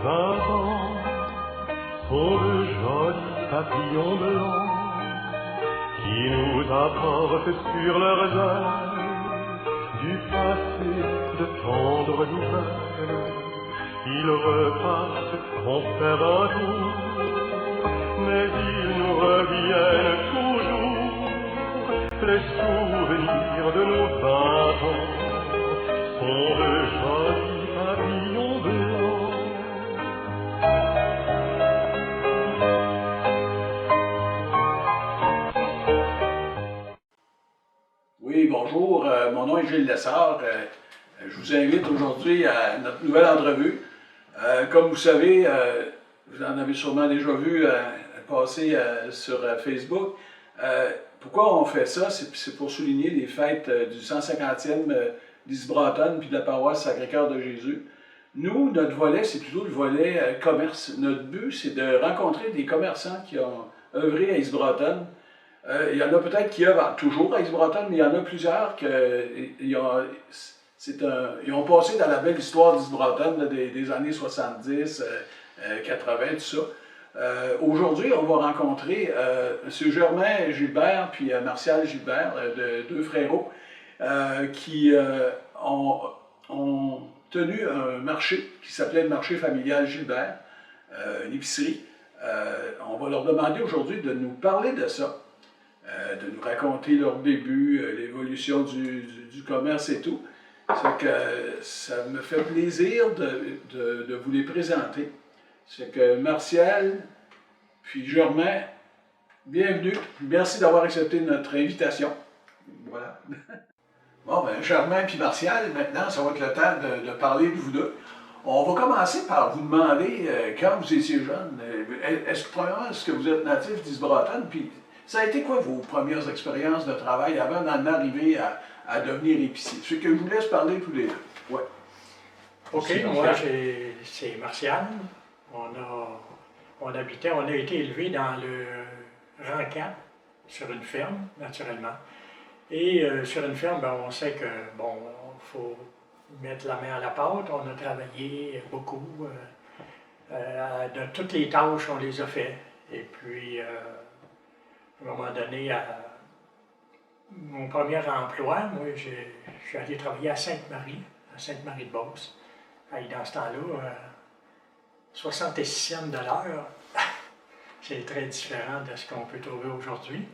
20 ans sont de jolis papillons blancs qui nous apportent sur leurs ailes du passé de tendres nouvelles. Ils repartent en faire un tour, mais ils nous reviennent toujours. Les souvenirs de nos 20 ans sont de jolis papillons blancs. Oui, bonjour, mon nom est Gilles Lessard. Je vous invite aujourd'hui à notre nouvelle entrevue. Comme vous savez, vous en avez sûrement déjà vu passer sur Facebook. Pourquoi on fait ça? C'est pour souligner les fêtes du 150e d'Isbratton puis de la paroisse Sacré-Cœur de Jésus. Nous, notre volet, c'est plutôt le volet commerce. Notre but, c'est de rencontrer des commerçants qui ont œuvré à Isbratton. Il y en a peut-être qui œuvrent toujours à Isbratton, mais il y en a plusieurs qui ont passé dans la belle histoire d'Isbratton des années 70, 80, tout ça. Aujourd'hui, on va rencontrer M. Germain Gilbert puis Martial Gilbert, deux frérots, qui ont tenu un marché qui s'appelait le marché familial Gilbert, une épicerie. On va leur demander aujourd'hui de nous parler de ça, de nous raconter leur début, l'évolution du commerce et tout. C'est que ça me fait plaisir de vous les présenter. C'est que Martial, puis Germain, bienvenue. Merci d'avoir accepté notre invitation. Voilà. Bon, ben Germain puis Martial, maintenant, ça va être le temps de parler de vous deux. On va commencer par vous demander, quand vous étiez jeune, est-ce que vous êtes natif d'Isbratton, puis ça a été quoi vos premières expériences de travail avant d'en arriver à devenir épicier? C'est que je vous laisse parler tous les deux. Ouais. OK, moi c'est Martial. On a été élevé dans le rang 4, sur une ferme, naturellement. Et sur une ferme, ben, on sait que, bon, il faut mettre la main à la pâte. On a travaillé beaucoup. De toutes les tâches, on les a fait. Et puis, à un moment donné, mon premier emploi, moi, je suis allé travailler à Sainte-Marie-de-Beauce. Dans ce temps-là, 66 cents de l'heure, c'est très différent de ce qu'on peut trouver aujourd'hui.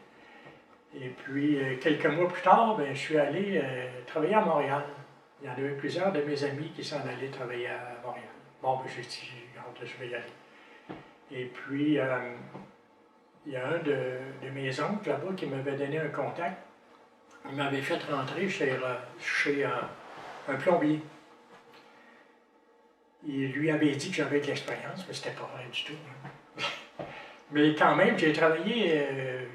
Et puis, quelques mois plus tard, ben, je suis allé travailler à Montréal. Il y en avait plusieurs de mes amis qui s'en allaient travailler à Montréal. Bon, ben, j'ai dit, je vais y aller. Et puis, il y a un de mes oncles là-bas qui m'avait donné un contact. Il m'avait fait rentrer chez un plombier. Il lui avait dit que j'avais de l'expérience, mais c'était pas vrai du tout. Mais quand même, j'ai travaillé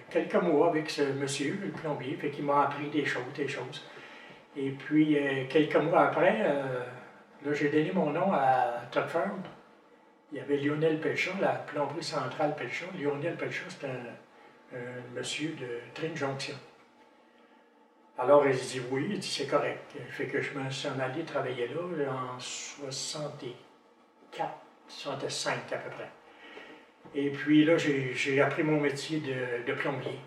quelques mois avec ce monsieur, le plombier, fait qu'il m'a appris des choses. Et puis, quelques mois après, là, j'ai donné mon nom à Topford. Il y avait Lionel Pelchat, la plomberie centrale Pelchat. Lionel Pelchat, c'est un monsieur de Trine Jonction. Alors, il dit oui, il dit c'est correct. Fait que je me suis en allé travailler là en 64, 65 à peu près. Et puis là, j'ai appris mon métier de plombier.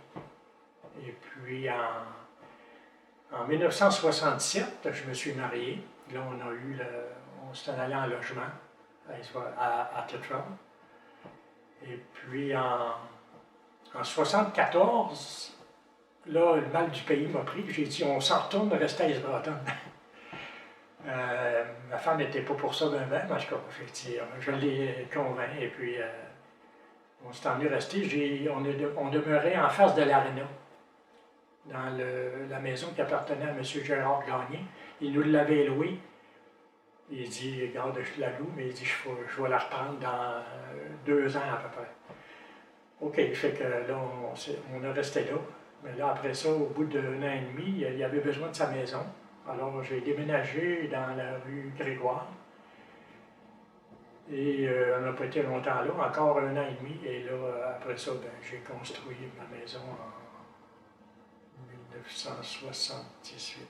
Et puis en 1967, je me suis marié. Là, on s'est allé en logement à Thetford. Et puis en 1974, là, le mal du pays m'a pris. J'ai dit, on s'en retourne, rester à Isbratton. Ma femme n'était pas pour ça ben, mais en tout cas, je l'ai convaincu. Et puis, on s'est emmené rester. On demeurait en face de l'aréna, dans la maison qui appartenait à M. Gérard Gagné. Il nous l'avait loué. Il dit, regarde, je la loue, mais il dit, je vais la reprendre dans 2 ans à peu près. OK, fait que là, on est resté là. Mais là, après ça, au bout d'1 an et demi, il avait besoin de sa maison. Alors, j'ai déménagé dans la rue Grégoire. Et on n'a pas été longtemps là, encore 1 an et demi. Et là, après ça, ben, j'ai construit ma maison en 1978.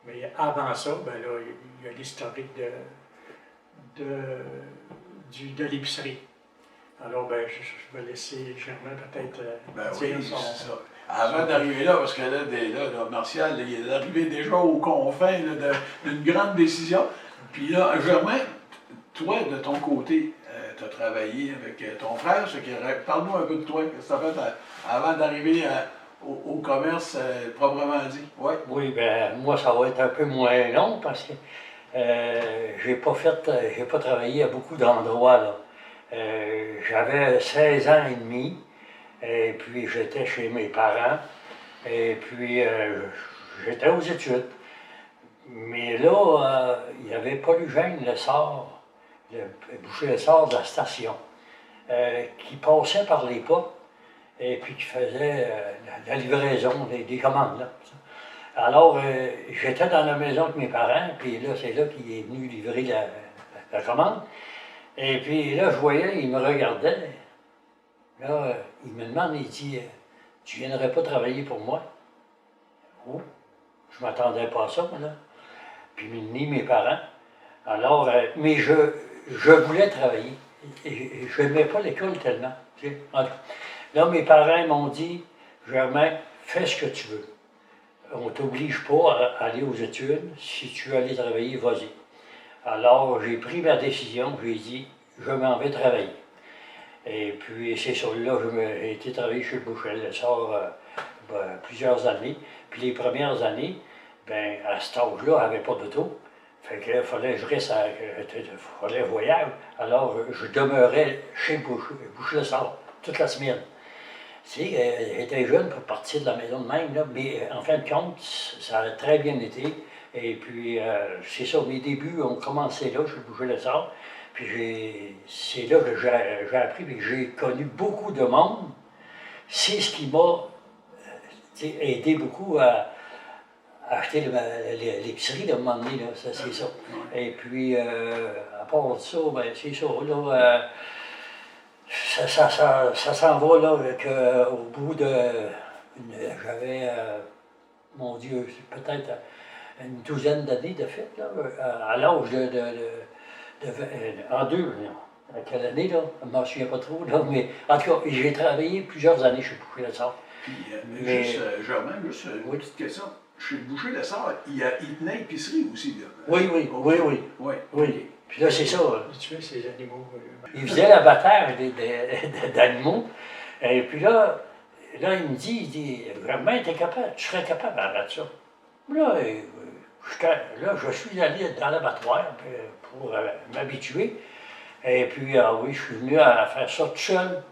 Mais avant ça, ben là, il y a l'historique de l'épicerie. Alors, ben, je vais laisser Germain peut-être Oui, dire son... c'est ça. Avant d'arriver là, parce que là, Martial, il est arrivé déjà aux confins d'une grande décision. Puis là, Germain, toi, de ton côté, tu as travaillé avec ton frère. Parle-nous un peu de toi. Qu'est-ce que tu as fait avant d'arriver au commerce proprement dit? Ouais. Oui, ben moi, ça va être un peu moins long parce que j'ai pas travaillé à beaucoup d'endroits, là. J'avais 16 ans et demi, et puis j'étais chez mes parents, et puis j'étais aux études. Mais là, il y avait Paul-Eugène Lessard, le boucher Lessard de la station, qui passait par les pas, et puis qui faisait la livraison des commandes, là. Alors, j'étais dans la maison avec mes parents, puis là, c'est là qu'il est venu livrer la commande. Et puis là, je voyais, il me regardait. Là, il me demande, il dit, tu viendrais pas travailler pour moi? Oh, je m'attendais pas à ça, moi, là. Puis ni mes parents. Alors, mais je voulais travailler. Je n'aimais pas l'école tellement. Tu sais. En tout cas, là, mes parents m'ont dit, Germain, fais ce que tu veux. On ne t'oblige pas à aller aux études. Si tu veux aller travailler, vas-y. Alors, j'ai pris ma décision. J'ai dit, je m'en vais travailler. Et puis, c'est ça. Là, j'ai été travailler chez le boucher Lessard plusieurs années. Puis les premières années, ben, à cet âge-là, il n'y avait pas d'auto. Fait que là, il fallait que je reste fallait voyager. Alors, je demeurais chez le boucher Lessard toute la semaine. Tu sais, j'étais jeune pour partir de la maison de même, là, mais en fin de compte, ça a très bien été. Et puis, c'est ça, mes débuts ont commencé là, je bougeais le sort. Puis c'est là que j'ai appris, et que j'ai connu beaucoup de monde. C'est ce qui m'a aidé beaucoup à acheter l'épicerie à un moment donné, là, c'est ça. Et puis, à part ça, ben, c'est ça, là. Ça s'en va là qu'au bout de. J'avais, mon Dieu, peut-être une douzaine d'années de fait, là, à l'âge en deux, là, à quelle année, là, je ne m'en souviens pas trop, là, mais en tout cas, j'ai travaillé plusieurs années chez Boucher Lessard. Puis, Germain, juste une petite question. Chez le Boucher Lessard, il tenait épicerie aussi, là. Oui. Puis là, c'est ça. Il tuait ses animaux. Il faisait l'abattage d'animaux. Et puis là, il me dit, Germain, tu serais capable d'arrêter ça. Là, je suis allé dans l'abattoir pour m'habituer. Et puis, oui, je suis venu à faire ça tout seul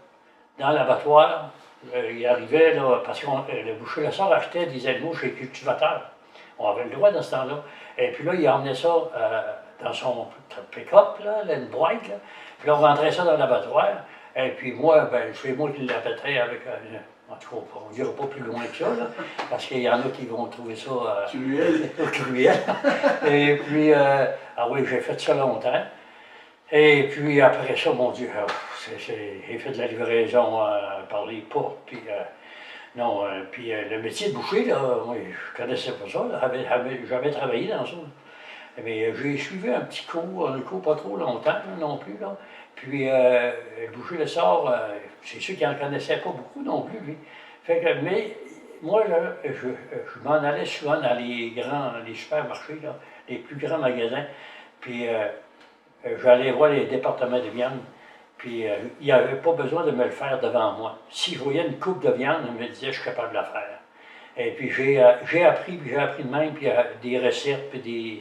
dans l'abattoir. Il arrivait, là, parce que le boucher Lessard achetait des animaux chez les cultivateurs. On avait le droit dans ce temps-là. Et puis là, il emmenait ça dans son pick-up, là, une boîte. Là. Puis là, on rentrait ça dans l'abattoir. Et puis moi, ben, c'est moi qui l'abattrais avec en tout cas, on ne dira pas plus loin que ça, là, parce qu'il y en a qui vont trouver ça cruel. Et puis, oui, j'ai fait ça longtemps. Et puis après ça, mon Dieu, j'ai fait de la livraison par les portes. Puis, le métier de boucher, là, moi, je ne connaissais pas ça. J'avais jamais travaillé dans ça. Mais j'ai suivi un cours pas trop longtemps là, non plus. Là. Puis le boucher Lessard, c'est sûr qu'il n'en connaissait pas beaucoup non plus, lui. Fait que, mais moi, je m'en allais souvent dans les supermarchés, là, les plus grands magasins. Puis j'allais voir les départements de viande. Puis il n'y avait pas besoin de me le faire devant moi. Si je voyais une coupe de viande, il me disait je suis capable de la faire. Et puis j'ai appris de même, puis des recettes, puis des.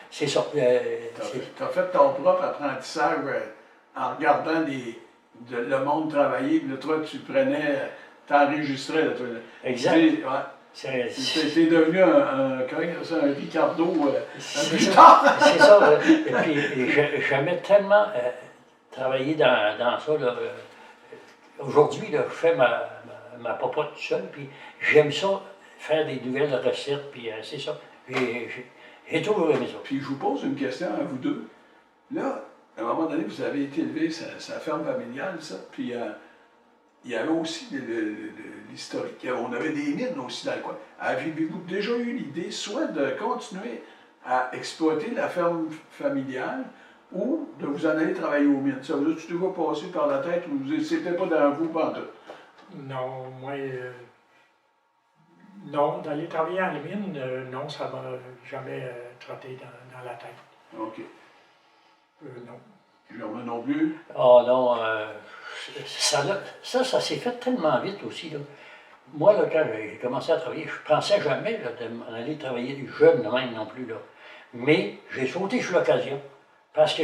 C'est ça. Tu as fait ton propre apprentissage en regardant le monde travailler, puis là, toi, tu t'enregistrais. Là, toi, exact. T'es devenu un Ricardo c'est ça. Et puis j'aimais tellement travailler dans ça. Aujourd'hui, je fais ma popote tout seul, puis j'aime ça, faire des nouvelles recettes, puis c'est ça. J'ai toujours aimé ça. Puis je vous pose une question à vous deux. Là, à un moment donné, vous avez été élevé sa ferme familiale, ça, puis il y avait aussi l'historique. On avait des mines aussi dans le coin. Avez-vous déjà eu l'idée soit de continuer à exploiter la ferme familiale ou de vous en aller travailler aux mines? Ça vous a-tu déjà passé par la tête ou c'était pas dans vous pantoute? Non, moi, non, d'aller travailler à la mine, non, ça m'a jamais trotté dans la tête. OK. Non. Germain non plus? Ah non, ça s'est fait tellement vite aussi. Là. Moi, là, quand j'ai commencé à travailler, je pensais jamais là, d'aller travailler jeune de même non plus. Là. Mais j'ai sauté sur l'occasion parce que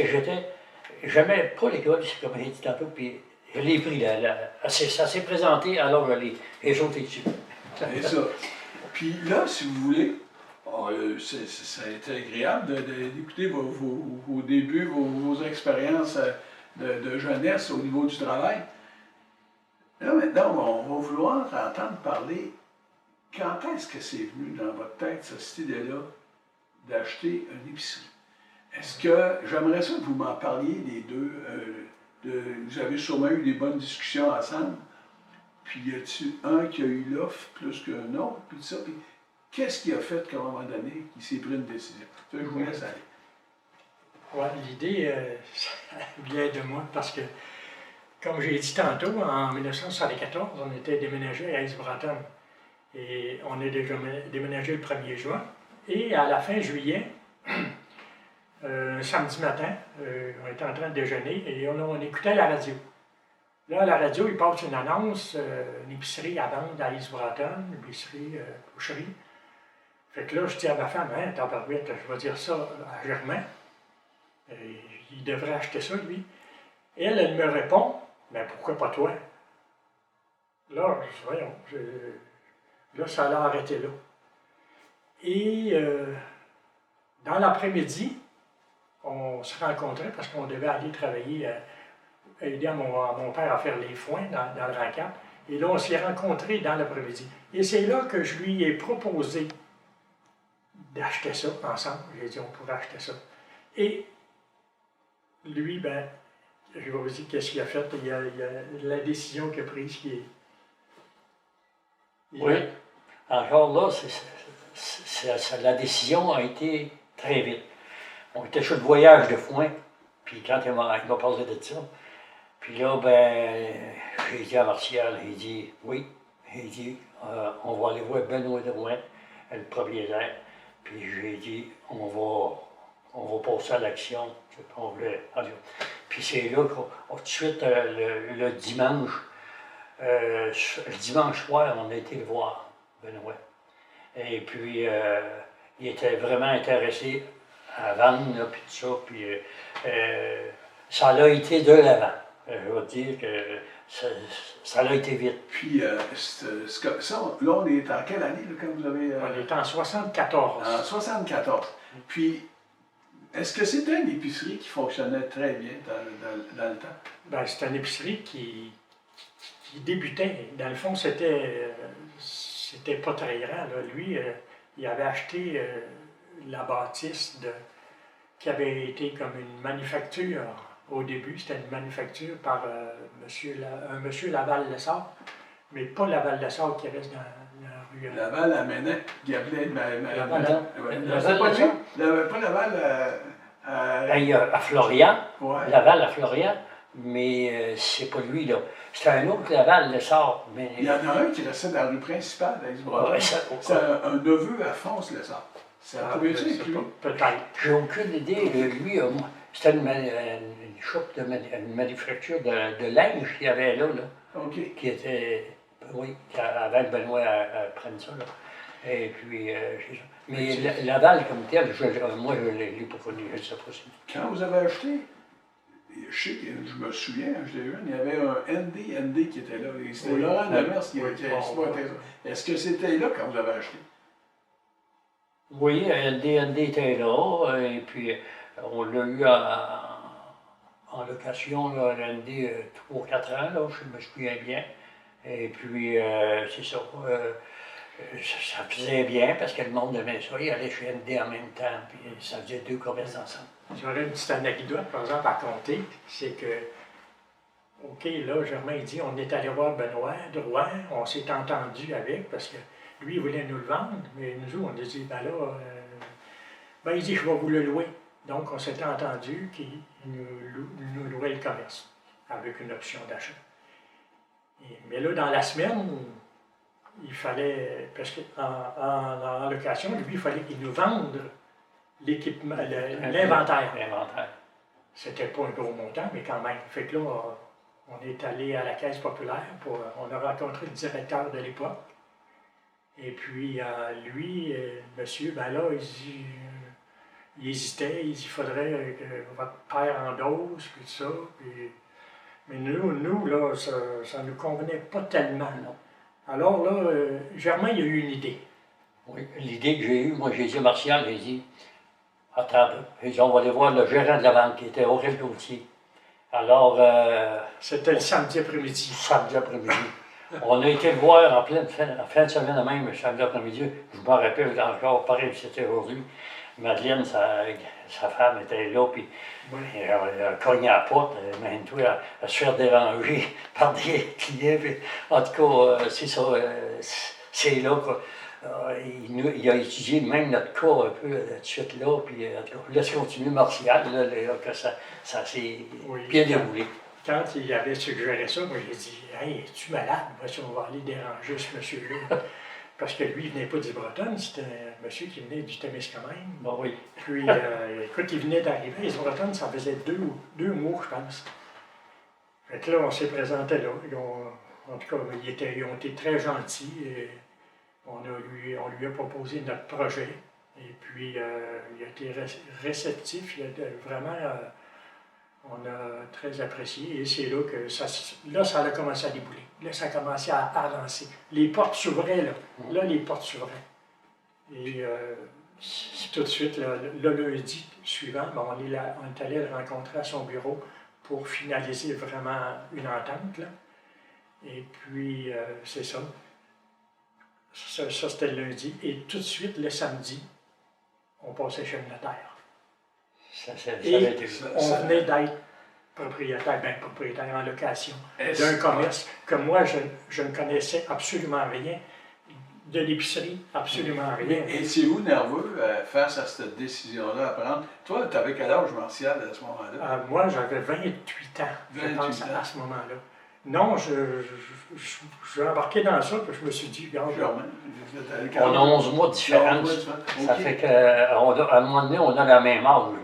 j'aimais pas l'école, c'est comme j'ai dit tantôt, puis je l'ai pris. Ça s'est présenté, alors j'ai sauté dessus. C'est ça. Puis là, si vous voulez, ça a été agréable d'écouter vos débuts, vos expériences de jeunesse au niveau du travail. Là, maintenant, on va vouloir entendre parler. Quand est-ce que c'est venu dans votre tête, cette idée-là, d'acheter une épicerie? Est-ce que, j'aimerais ça que vous m'en parliez les deux, vous avez sûrement eu des bonnes discussions ensemble, puis y a-t-il un qui a eu l'offre plus qu'un autre, puis ça, puis qu'est-ce qui a fait qu'à un moment donné, il s'est pris une décision? Ça, je vous laisse aller. Ouais, l'idée, ça vient de moi parce que, comme j'ai dit tantôt, en 1974, on était déménagé à East-Bratton. Et on est déjà déménagé le 1er juin. Et à la fin juillet, samedi matin, on était en train de déjeuner et on écoutait la radio. Là, à la radio, il passe une annonce, une épicerie à vendre à East-Bratton, une épicerie, boucherie. Fait que là, je dis à ma femme, hein, tabarouette, je vais dire ça à Germain. Il devrait acheter ça, lui. Elle me répond, mais pourquoi pas toi? Là, je dis, voyons, là, ça l'a arrêté là. Et dans l'après-midi, on se rencontrait parce qu'on devait aller travailler, aider mon père à faire les foins dans le RACAP. Et là, on s'est rencontrés dans l'après-midi. Et c'est là que je lui ai proposé d'acheter ça ensemble. J'ai dit, on pourrait acheter ça. Et lui, ben, je vais vous dire qu'est-ce qu'il a fait. Il y a la décision qu'il a prise qui est... Oui. Encore là, la décision a été très vite. On était sur le voyage de foin, puis quand il m'a parlé de ça, puis là, ben, j'ai dit à Martial, il dit, oui, il dit, on va aller voir Benoît Drouin, le propriétaire, puis j'ai dit, on va passer à l'action, puis c'est là tout de suite, le dimanche soir, on a été le voir, Benoît. Et puis, il était vraiment intéressé à vendre, là, puis tout ça, puis ça a été de l'avant. Je vais dire que ça a été vite. Puis, ça, là, on est en quelle année, là, quand vous avez... On est en 74. En 74. Puis, est-ce que c'était une épicerie qui fonctionnait très bien dans le temps? Ben, c'était une épicerie qui débutait. Dans le fond, c'était pas très grand. Là. Lui, il avait acheté la bâtisse qui avait été comme une manufacture au début. C'était une manufacture par un monsieur Laval-Lessard, mais pas Laval-Lessard qui reste dans la rue. Laval à Ménin, qui appelait Laval. C'est pas lui? Pas Laval À Florian, ouais. Laval à Florian, mais c'est pas lui, là. C'est un autre Laval-Lessard. Mais... Il y en a un qui restait dans la rue principale à East-Bratton. Ouais, c'est un neveu Alphonse Lessard. Ça a trouvé ça avec lui? Peut-être. J'ai aucune idée. Lui, c'était une shop, une manufacture de linge qu'il y avait là. OK. Qui était, oui, avant que Benoît prenne ça. Là. Et puis, c'est ça. Mais Laval comme tel, moi, je ne l'ai pas connu, je ne sais pas si. Quand vous avez acheté, je me souviens, il y avait un ND qui était là. C'était Laurent Demers qui exploitait ça. Est-ce que c'était là quand vous avez acheté? Oui, ND était là, et puis on l'a eu en location, là, ND 3 ou 4 ans, là, je me souviens bien. Et puis, c'est ça. Ça faisait bien parce que le monde aimait ça. Il allait chez ND en même temps, puis ça faisait 2 commerces ensemble. J'aurais une petite anecdote, par exemple, à compter. C'est que, OK, là, Germain dit, on est allé voir Benoît Drouin, on s'est entendu avec, parce que lui, il voulait nous le vendre, mais nous, on a dit, ben là, il dit, je vais vous le louer. Donc, on s'était entendu qu'il nous louait le commerce avec une option d'achat. Mais là, dans la semaine, il fallait, parce qu'en location, lui, il fallait qu'il nous vende l'équipement, l'inventaire. C'était pas un gros montant, mais quand même. Fait que là, on est allé à la Caisse populaire, on a rencontré le directeur de l'époque. Et puis, lui, monsieur, ben là, il hésitait, il dit, il faudrait que votre père endosse, puis tout ça. Puis, mais nous là, ça ne nous convenait pas tellement, non. Alors là, Germain, il a eu une idée. Oui, l'idée que j'ai eue, moi, j'ai dit à Martial, j'ai dit, attends, j'ai dit, on va aller voir le gérant de la banque, qui était Aurel Gauthier. Alors... C'était le samedi après-midi. Samedi après-midi. On a été le voir en fin de semaine même, le samedi après-midi. Je me rappelle encore, pareil que c'était aujourd'hui. Madeleine, sa femme, était là, puis elle a cogné à la porte, même tout, à se faire déranger par des clients. Puis, en tout cas, c'est ça, c'est là, quoi. Il a étudié même notre cas un peu tout de suite là, puis en tout cas, laisse continuer Martial, là, que ça s'est bien déroulé. Quand il avait suggéré ça, moi j'ai dit, hey, es-tu malade? Voici, on va aller déranger ce monsieur-là. Parce que lui, il venait pas d'Isle-Bretonne, c'était un monsieur qui venait du Témiscamingue. Bon, oui. Puis, écoute, il venait d'arriver à Isle-Bretonne, ça faisait deux mois, je pense. Fait que là, on s'est présenté là. En tout cas, ils ont été très gentils. Et on lui a proposé notre projet. Et puis, il a été réceptif. Il a vraiment... on a très apprécié. Et c'est là que ça a commencé à débouler. Là, ça a commencé à avancer. Les portes s'ouvraient, là. Là, les portes s'ouvraient. Et tout de suite, le lundi suivant, ben, on est allé le rencontrer à son bureau pour finaliser vraiment une entente, là. Et puis, c'est ça. Ça, c'était le lundi. Et tout de suite, le samedi, on passait chez le notaire. On venait d'être propriétaire en location d'un commerce que moi, je ne connaissais absolument rien, de l'épicerie, absolument rien. Étiez-vous nerveux face à cette décision-là à prendre? Toi, tu avais quel âge, Martial, à ce moment-là? Moi, j'avais 28 ans, je pense, à ce moment-là. Non, je embarqué dans ça, puis je me suis dit, regarde, on a 11 mois de différence. Ça fait qu'à un moment donné, on a la même âge.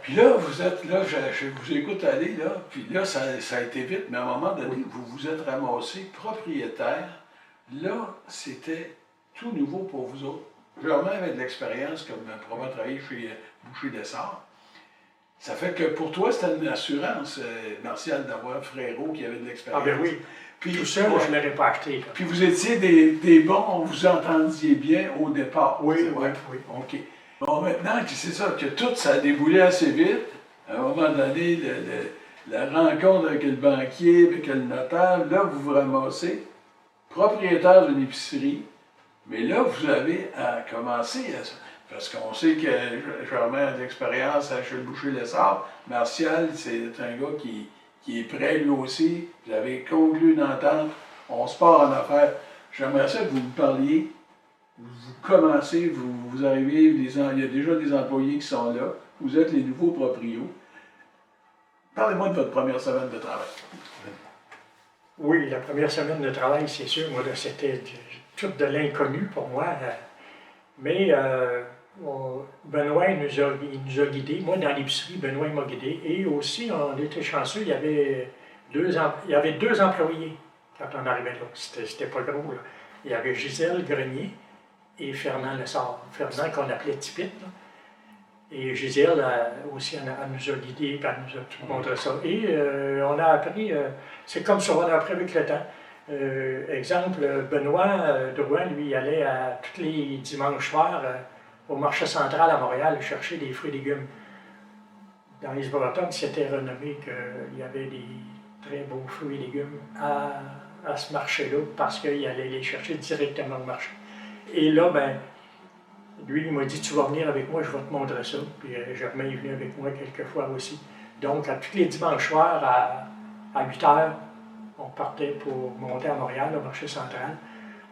Puis là, vous êtes là, je vous écoute aller, là, puis là, ça a été vite, mais à un moment donné, vous vous êtes ramassé propriétaire. Là, c'était tout nouveau pour vous autres. Germain avait de l'expérience comme pour avoir travaillé chez Boucher Dessart. Ça fait que pour toi, c'était une assurance, Martial, d'avoir Frérot qui avait de l'expérience. Ah ben oui. Puis tout seul, je ne l'aurais pas acheté. Là. Puis vous étiez des bons, vous entendiez bien au départ. Oui, oui. OK. Bon, maintenant, c'est ça, que tout ça a déboulé assez vite. À un moment donné, la rencontre avec le banquier, avec le notaire, là, vous vous ramassez propriétaire d'une épicerie. Mais là, vous avez à commencer à ça. Parce qu'on sait que Germain a de l'expérience chez le Boucher Dessart. Martial, c'est un gars qui est prêt lui aussi. Vous avez conclu une entente. On se part en affaires. J'aimerais ça que vous me parliez. Vous commencez, vous arrivez, il y a déjà des employés qui sont là. Vous êtes les nouveaux proprios. Parlez-moi de votre première semaine de travail. Oui, la première semaine de travail, c'est sûr, moi, c'était tout de l'inconnu pour moi. Mais Benoît, il nous a guidés. Moi, dans l'épicerie, Benoît m'a guidé. Et aussi, on était chanceux, il y avait deux employés quand on arrivait là. C'était pas gros, là. Il y avait Gisèle Grenier et Fernand Lessard. Fernand, qu'on appelait Tipit. Et Gisèle aussi, elle nous a guidés, puis elle nous a tout montré ça. Et on a appris, c'est comme ça, on a appris avec le temps. Exemple, Benoît Drouin, lui, il allait tous les dimanches soirs au marché central à Montréal chercher des fruits et légumes. Dans les Bretonnes, c'était renommé qu'il y avait des très beaux fruits et légumes à ce marché-là parce qu'il allait les chercher directement au marché. Et là, ben, lui, il m'a dit, tu vas venir avec moi, je vais te montrer ça. Puis Germain est venu avec moi quelques fois aussi. Donc, à tous les dimanches soirs, à 8 h, on partait pour monter à Montréal, au marché central.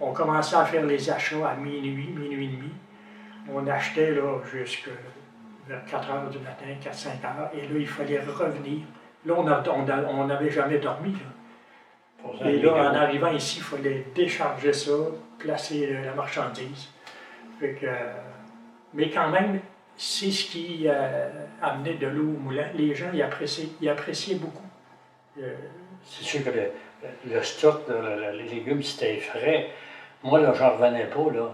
On commençait à faire les achats à minuit et demi. On achetait là jusqu'à vers 4 heures du matin, 4-5 heures, et là, il fallait revenir. Là, on n'avait jamais dormi. Là. Et là, en arrivant ici, il fallait décharger ça, placer la marchandise. Fait que, mais quand même, c'est ce qui amenait de l'eau au moulin. Les gens ils appréciaient beaucoup. C'est sûr que le stock, les légumes, c'était frais. Moi, là, j'en revenais pas, là.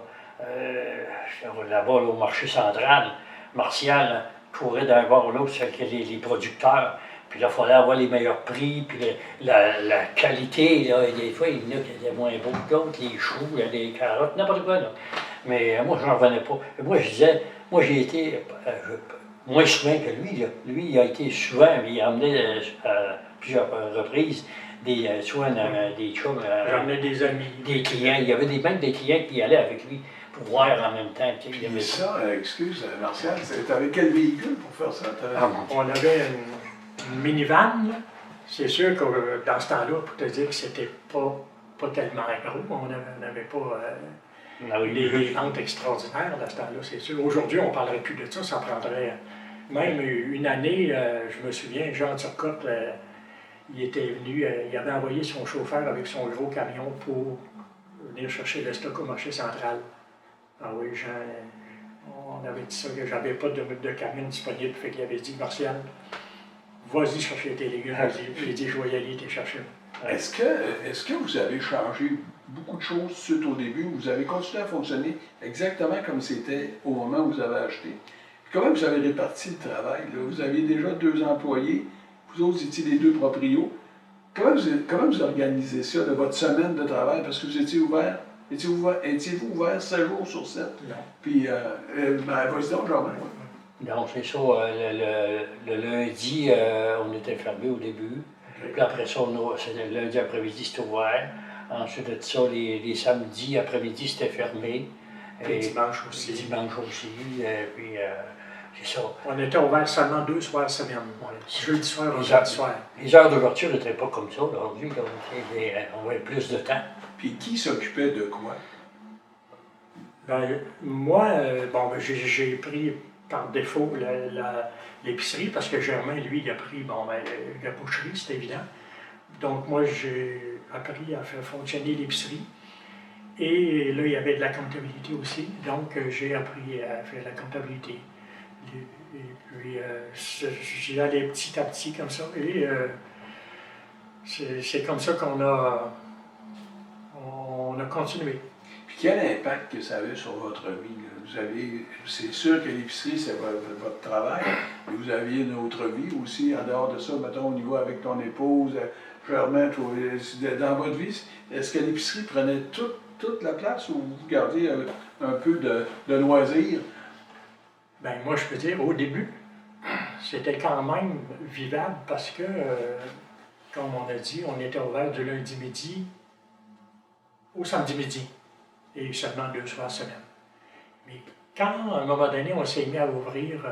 Là-bas, là, au marché central, Martial là, courait d'un bord à l'autre avec les producteurs. Puis là, il fallait avoir les meilleurs prix, puis la qualité, là, des fois, il y en a qui étaient moins beaux que d'autres, les choux, les carottes, n'importe quoi, là. Mais moi, je n'en revenais pas. Moi, je disais, moi, j'ai été moins souvent que lui, là. Lui, il a été souvent, il a amené à plusieurs reprises soit des chums, j'emmenais des amis. Des clients. Il y avait même des clients qui allaient avec lui pour voir en même temps. Puis ça, excuse, Martial, t'avais quel véhicule pour faire ça? On avait une minivan, là. C'est sûr que dans ce temps-là, pour te dire que c'était pas tellement gros, on n'avait pas des ventes extraordinaires dans ce temps-là, c'est sûr. Aujourd'hui, on ne parlerait plus de ça, ça prendrait même une année, je me souviens, Jean Turcotte, il était venu, il avait envoyé son chauffeur avec son gros camion pour venir chercher le stock au marché central. Ah oui, Jean, on avait dit ça, que j'avais pas de camion disponible, fait qu'il avait dit, Martial, vas-y chercher tes légumes, j'ai dit, je vais y aller, t'es chercher. Est-ce que vous avez changé beaucoup de choses suite au début, vous avez continué à fonctionner exactement comme c'était au moment où vous avez acheté? Puis comment vous avez réparti le travail? Là? Vous aviez déjà 2 employés, vous autres étiez les 2 proprios. Comment vous organisez ça, de votre semaine de travail? Parce que vous étiez ouvert. Étiez-vous ouvert 7 jours sur 7? Non. Puis, vas-y donc, Germain. Non, c'est ça. Le lundi, on était fermé au début. Okay. Puis après ça, le lundi après-midi, c'était ouvert. Ensuite de ça, les samedis après-midi, c'était fermé. Et dimanche aussi. Dimanche aussi. Puis, c'est ça. On était ouvert seulement 2 soirs semaine. Ouais. Jeudi soir, vendredi soir. Les heures d'ouverture n'étaient pas comme ça aujourd'hui. On avait plus de temps. Puis qui s'occupait de quoi? Ben, moi, j'ai pris par défaut l'épicerie parce que Germain, lui, il a pris la boucherie, c'est évident. Donc, moi, j'ai appris à faire fonctionner l'épicerie. Et là, il y avait de la comptabilité aussi. Donc, j'ai appris à faire la comptabilité. Et puis, j'y allais petit à petit comme ça. Et c'est comme ça qu'on a continué. Puis quel impact que ça avait sur votre vie? C'est sûr que l'épicerie, c'est votre travail, mais vous aviez une autre vie aussi, en dehors de ça, mettons, au niveau avec ton épouse, Germain, dans votre vie, est-ce que l'épicerie prenait toute la place ou vous gardiez un peu de loisirs? Bien, moi, je peux dire, au début, c'était quand même vivable parce que, comme on a dit, on était ouvert du lundi midi au samedi midi et seulement 2 soirs semaine. Mais quand, à un moment donné, on s'est mis à ouvrir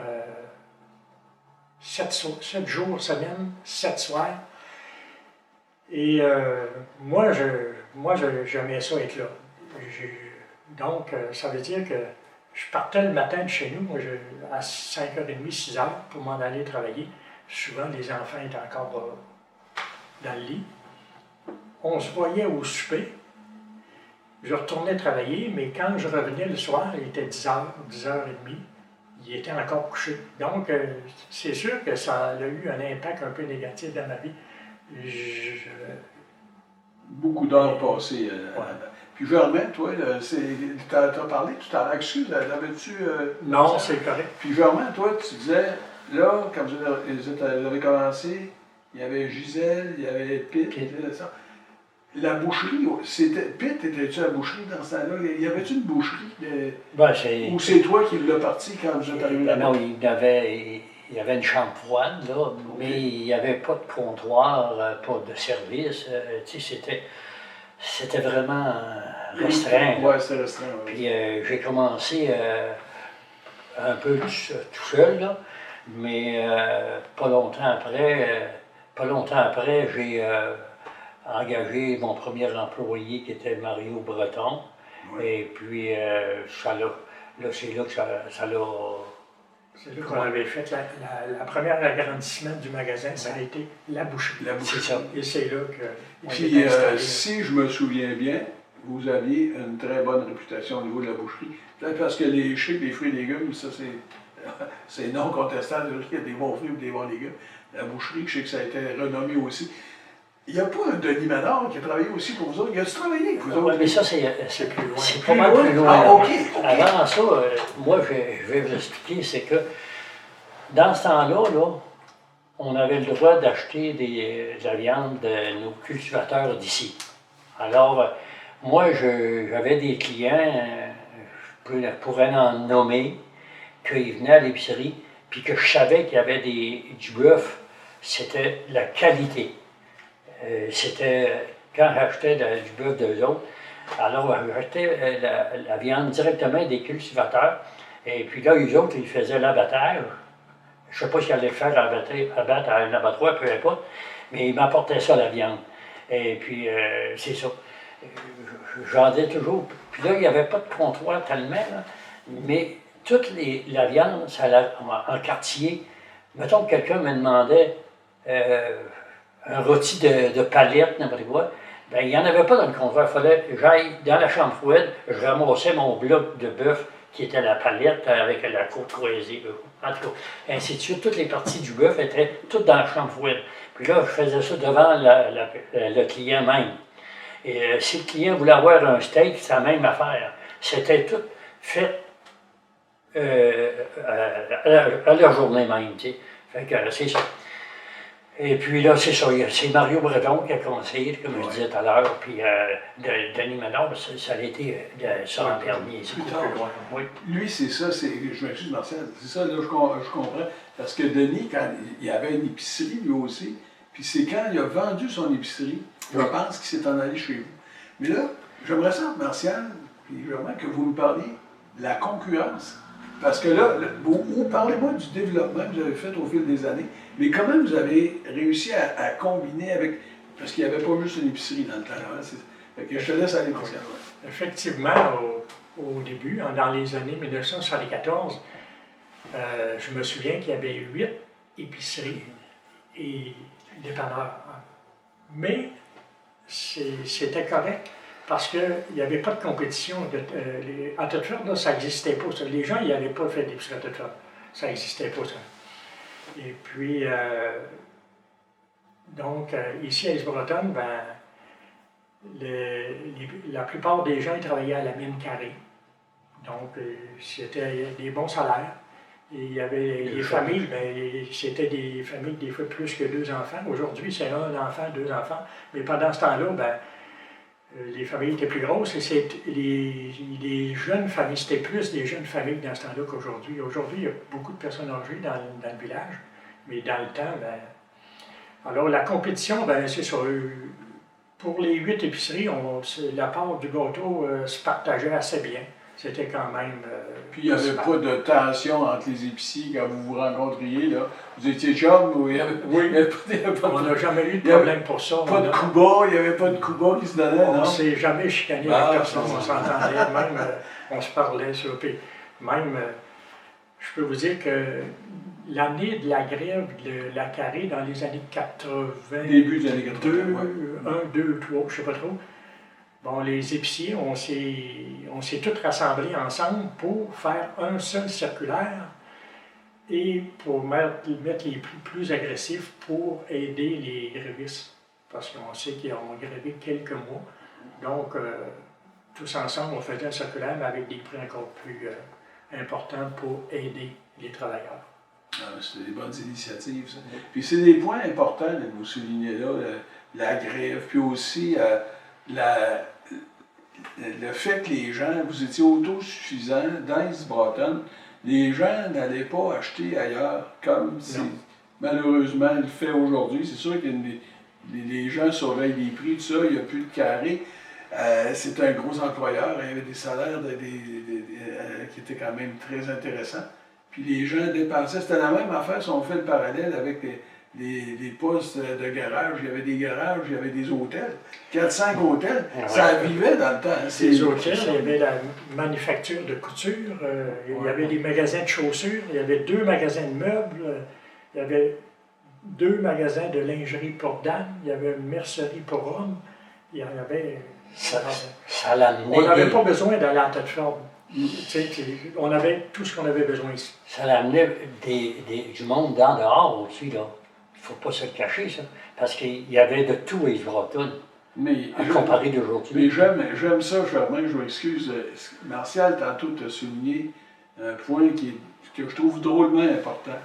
7 jours semaine, 7 soirs, et moi, j'aimais ça être là. Donc, ça veut dire que je partais le matin de chez nous, moi, à 5h30, 6h, pour m'en aller travailler. Souvent, les enfants étaient encore dans le lit. On se voyait au souper. Je retournais travailler, mais quand je revenais le soir, il était 10h, 10h30. Il était encore couché. Donc, c'est sûr que ça a eu un impact un peu négatif dans ma vie. Beaucoup d'heures passées. Ouais. Puis Germain, toi, tu as parlé tout à l'heure, excuse, l'avais-tu... non, c'est correct. Puis Germain, toi, tu disais, là, quand vous avez commencé, il y avait Gisèle, il y avait Pitt, ça. La boucherie, Pitt, étais-tu à la boucherie dans ce temps-là? Y avait-tu une boucherie? Ou c'est toi qui l'as parti quand vous êtes arrivé là-bas? Non, il y avait une chambre froide, là, okay. Mais il n'y avait pas de comptoir, pas de service. C'était vraiment restreint. Oui, c'était restreint. Ouais. Puis j'ai commencé un peu tout seul, là, mais pas longtemps après, j'ai engagé mon premier employé qui était Mario Breton. Ouais. Et puis, c'est là que ça l'a C'est là qu'on avait fait la première agrandissement du magasin, ça a été la boucherie. La boucherie. C'est ça. Et c'est là que. Puis, si je me souviens bien, vous aviez une très bonne réputation au niveau de la boucherie. Peut-être parce que je sais que les fruits et légumes, ça c'est non contestable. Il y a des bons fruits et des bons légumes. La boucherie, je sais que ça a été renommé aussi. Il n'y a pas un Denis Manard qui a travaillé aussi pour vous autres. Il a travaillé avec vous autres? Mais ça, C'est plus loin. c'est pas mal plus loin. Ah, OK. Avant ça, moi, je vais vous expliquer, c'est que dans ce temps-là, on avait le droit d'acheter de la viande de nos cultivateurs d'ici. Alors, moi, j'avais des clients, je pourrais en nommer, qu'ils venaient à l'épicerie, puis que je savais qu'il y avait du bœuf, c'était la qualité. C'était, quand j'achetais du bœuf d'eux autres, alors j'achetais la viande directement des cultivateurs, et puis là, eux autres, ils faisaient l'abattage. Je ne sais pas s'ils allaient le faire abattre à un abattoir, peu importe, mais ils m'apportaient ça, la viande. Et puis, c'est ça. J'en ai toujours. Puis là, il n'y avait pas de comptoir tellement, là, mais toute la viande, ça allait en quartier. Mettons que quelqu'un me demandait un rôti de palette, n'importe quoi, bien, il n'y en avait pas dans le comptoir. Il fallait que j'aille dans la chambre froide, je ramassais mon bloc de bœuf qui était la palette avec la côte croisée. En tout cas, ainsi de suite, toutes les parties du bœuf étaient toutes dans la chambre froide. Puis là, je faisais ça devant le client même. Et si le client voulait avoir un steak, c'est la même affaire. C'était tout fait à la journée même, tu sais. Fait que c'est ça. Et puis là, c'est ça, c'est Mario Breton qui a conseillé, comme je disais tout à l'heure, puis Denis Manard, ça a été ça en dernier. Plus tard. Oui. Lui, c'est ça, je m'excuse Martial, c'est ça, là, je comprends. Parce que Denis, quand il avait une épicerie lui aussi, puis c'est quand il a vendu son épicerie, je pense qu'il s'est en allé chez vous. Mais là, j'aimerais ça, Martial, puis vraiment que vous nous parliez de la concurrence. Parce que là, parlez-moi du développement que vous avez fait au fil des années, mais comment vous avez réussi à combiner avec. Parce qu'il n'y avait pas juste une épicerie dans le temps. Hein, fait que je te laisse aller, Martial. Ouais. Effectivement, au début, dans les années 1974, je me souviens qu'il y avait 8 épiceries et dépanneurs. Mais c'était correct parce qu'il n'y avait pas de compétition. À Thetford, ça n'existait pas. Ça. Les gens n'y allaient pas faire d'épicerie à Thetford. Ça n'existait pas, ça. Et puis, donc, ici à Isbretonne, la plupart des gens ils travaillaient à la mine carrée. Donc, c'était des bons salaires. Et il y avait les familles, c'était des familles des fois plus que 2 enfants. Aujourd'hui, c'est 1 enfant, 2 enfants. Mais pendant ce temps-là, les familles étaient plus grosses et les jeunes familles, c'était plus des jeunes familles dans ce temps-là qu'aujourd'hui. Aujourd'hui, il y a beaucoup de personnes âgées dans le village, mais dans le temps, alors la compétition, c'est ça. Pour les 8 épiceries, la part du gâteau se partageait assez bien. C'était quand même. Puis il n'y avait pas de tension entre les épiciers quand vous vous rencontriez, là. Vous étiez chum ou il n'y avait, pas on n'a jamais eu de problème pour ça. Pas de coups bas, il n'y avait pas de coups bas qui se donnaient, non? On ne s'est jamais chicané avec personne, on s'entendait, même on se parlait sur puis même, je peux vous dire que l'année de la grève de la carré dans les années 80. Début des années 80. 1, 2, 3, je ne sais pas trop. Bon, les épiciers, on s'est tous rassemblés ensemble pour faire un seul circulaire et pour mettre les prix plus agressifs pour aider les grévistes. Parce qu'on sait qu'ils ont grévé quelques mois. Donc, tous ensemble, on faisait un circulaire, mais avec des prix encore plus importants pour aider les travailleurs. Ah, c'est des bonnes initiatives, ça. Puis c'est des points importants que vous soulignez là, la grève, puis aussi le fait que les gens, vous étiez autosuffisants dans Isbretonne, les gens n'allaient pas acheter ailleurs comme c'est malheureusement le fait aujourd'hui. C'est sûr que les gens surveillent les prix, tout ça, il n'y a plus de carré. C'est un gros employeur, il y avait des salaires qui étaient quand même très intéressants. Puis les gens dépensaient, c'était la même affaire si on fait le parallèle avec les postes de garage, il y avait des garages, il y avait des hôtels. 4-5 hôtels, ça vivait dans le temps. Hein, les hôtels, il y avait la manufacture de couture, il y avait des magasins de chaussures, il y avait 2 magasins de meubles, il y avait 2 magasins de lingerie pour dames, il y avait une mercerie pour hommes, il y en avait... Ça l'amenait. On n'avait pas besoin d'aller à Thetford. On avait tout ce qu'on avait besoin ici. Ça l'amenait du monde d'en dehors aussi, là. Il ne faut pas se le cacher, ça. Parce qu'il y avait de tout à East Broughton, comparé d'aujourd'hui. Mais j'aime ça, Germain, je m'excuse. Martial, tantôt, tu as souligné un point que je trouve drôlement important.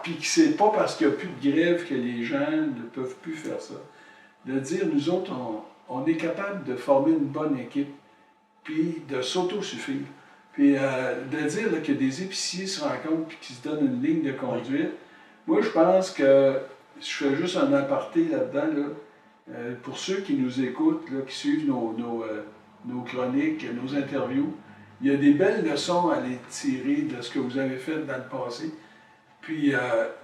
Puis que c'est pas parce qu'il n'y a plus de grève que les gens ne peuvent plus faire ça. De dire, nous autres, on est capable de former une bonne équipe, puis de s'autosuffire. Puis de dire là, que des épiciers se rencontrent puis qu'ils se donnent une ligne de conduite. Moi, je pense que, je fais juste un aparté là-dedans, là, pour ceux qui nous écoutent, là, qui suivent nos chroniques, nos interviews, il y a des belles leçons à les tirer de ce que vous avez fait dans le passé. Puis,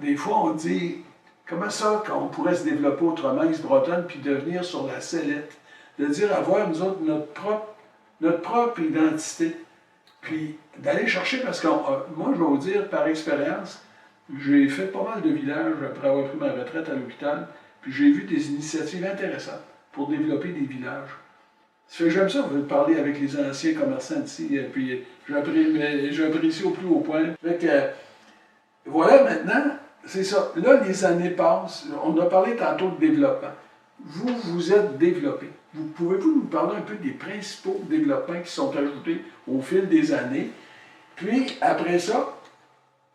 des fois, on dit, comment ça qu'on pourrait se développer autrement, East Broughton, puis devenir sur la sellette? De dire, avoir, nous autres, notre propre identité. Puis, d'aller chercher, parce que moi, je vais vous dire, par expérience, j'ai fait pas mal de villages après avoir pris ma retraite à l'hôpital, puis j'ai vu des initiatives intéressantes pour développer des villages. Ça fait que j'aime ça, vous parler avec les anciens commerçants ici, puis j'apprécie au plus haut point. Fait que, voilà, maintenant, c'est ça. Là, les années passent. On a parlé tantôt de développement. Vous êtes développé. Pouvez-vous nous parler un peu des principaux développements qui sont ajoutés au fil des années? Puis, après ça,